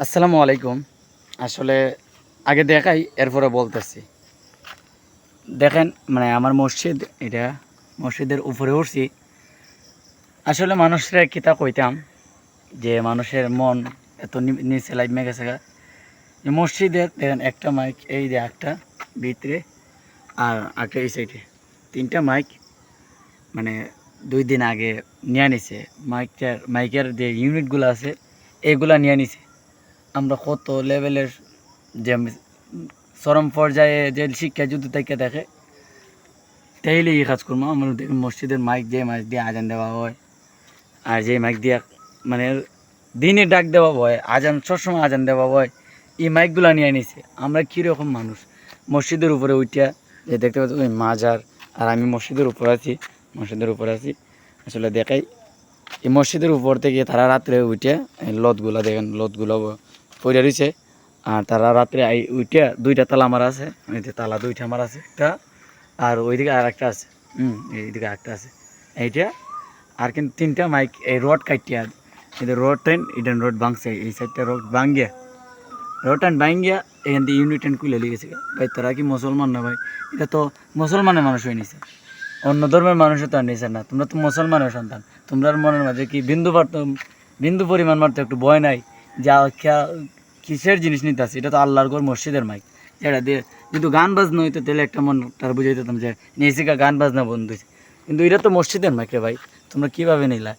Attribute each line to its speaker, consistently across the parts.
Speaker 1: আসসালামু আলাইকুম। আসলে আগে দেখাই এরপরে বলতেছি। দেখেন মানে আমার মসজিদ এটা, মসজিদের উপরে উঠছি। আসলে মানুষরা কিতা কইতাম যে মানুষের মন এত নিচে লাইমে গেছে গা। এই মসজিদের দেখেন একটা মাইক এই যে একটা ভিতরে আর একটা এই সাইডে, তিনটা মাইক মানে 2 দিন আগে নিয়ে নিছে। মাইকের যে ইউনিটগুলো আছে এগুলা নিয়ে নিছে। আমরা কত লেভেলের যে চরম পর্যায়ে যে শিক্ষা যুদ্ধ থেকে দেখে তাইলে এই কাজ করবো। আমরা দেখুন মসজিদের মাইক যে মাইক দিয়ে আজান দেওয়া হয় আর যে মাইক দিয়ে মানে দিনে ডাক দেওয়া হয়, আজান সবসময় আজান দেওয়া হয়, এই মাইকগুলো নিয়ে নিছে। আমরা কীরকম মানুষ মসজিদের উপরে উঠিয়া যে দেখতে পাচ্ছি ওই মাজার, আর আমি মসজিদের উপরে আছি, আসলে দেখাই এই মসজিদের উপর থেকে তারা রাত্রে উঠে লতগুলা দেখেন, লতগুলো পড়ে রয়েছে। আর তারা রাত্রে উঠে দুইটা তালা আমার আছে, তালা দুইটা আমার আছে, একটা আর ওইদিকে আর একটা আছে, এইদিকে একটা আছে এইটা। আর কিন্তু তিনটা মাইক এই রড কাটিয়া এটা রড ট্রেন, এটা রড ভাঙছে, এই সাইডটা রড ভাঙ্গিয়া, রড ট্রেন ভাঙ্গিয়া এখান থেকে ইউনিট ট্রেন খুলে লিখেছে। ভাই তারা কি মুসলমান না ভাই? এটা তো মুসলমানের মানুষ হয়ে নিছে, অন্য ধর্মের মানুষও তো আর নিছে না। তোমরা তো মুসলমানের সন্তান, তোমরার মনের মাঝে কি বিন্দু পরিমাণ মারতে একটু ভয় নাই? যা কিসের জিনিস নিতে আছে? এটা তো আল্লাহর ঘর, মসজিদের মাইক। এটা দিয়ে কিন্তু গান বাজনা হইতো তাহলে একটা মন তার বুঝাই দিতাম যে নিয়েছিকা গান বাজনা বন্ধ হয়েছে, কিন্তু এটা তো মসজিদের মাইক রে ভাই, তোমরা কীভাবে নিলা?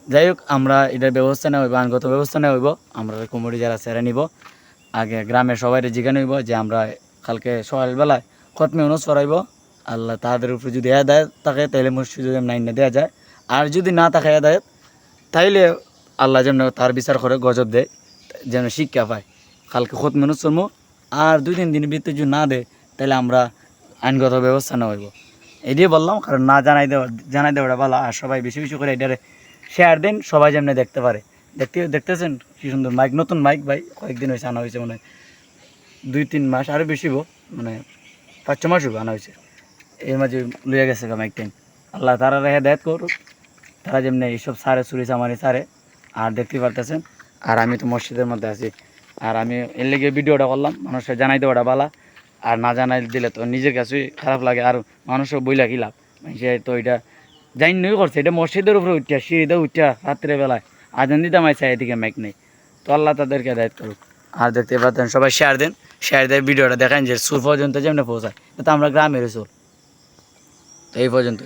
Speaker 1: যাই হোক, আমরা এটার ব্যবস্থা নেওয়া হইব, আইনগত ব্যবস্থা নেওয়া হইব। আমরা কমিটি যারা সেরে নিব, আগে গ্রামের সবাই জিজ্ঞাসা হইব যে আমরা কালকে সকালবেলায় খতমে অনুজ করাইব। আল্লাহ তাদের উপরে যদি হেদায়েত থাকে তাহলে মসজিদে নাইন দেওয়া যায়, আর যদি না থাকে হেদায়েত তাইলে আল্লাহ যেন তার বিচার করে গজব দেয়, যেন শিক্ষা পায়। কালকে খতমে অনুজ করবো, আর 2-3 দিনের ভিতরে যদি না দেয় তাহলে আমরা আইনগত ব্যবস্থা নেওয়া হইব। এটাই বললাম, কারণ না জানাই দেওয়াটা ভালো। আর সবাই বেশি বেশি করে এটারে শেয়ার দেন, সবাই যেমন দেখতে পারে। দেখতেছেন কি সুন্দর মাইক, নতুন মাইক ভাই, কয়েকদিন হয়েছে আনা হয়েছে, মনে হয় 2-3 মাস আরও বেশি হবো, মানে 5-6 মাস হবো আনা হয়েছে। এর মাঝে লইয়া গেছে মাইক টাইম। আল্লাহ তারা হেদায়েত করুক, তারা যেমনি এইসব সারে চুরি চামারি সারে। আর দেখতে পারতেছেন, আর আমি তো মসজিদের মধ্যে আছি, আর আমি এর লেগে ভিডিওটা করলাম, মানুষের জানাই দেওয়াটা ভালো। আর না জানাই দিলে তো নিজের কাছেই খারাপ লাগে, আর মানুষও বইলা কি লাভ? সে তো এটা জাইনই করছে, এটা মসজিদের উপরে উঠিয়া সিঁড়িতে উঠিয়া রাত্রে বেলায় আজান দিতে মাইছে, এদিকে মাইক নেই। তো আল্লাহ তাদেরকে দায়িত্ব করুক। আর দেখতে পাচ্ছেন সবাই শেয়ার দেন, শেয়ার দিয়ে ভিডিওটা দেখেন যে সুর পর্যন্ত যেমনি পৌঁছায়। তো আমরা গ্রামের সুর। তো এই পর্যন্ত।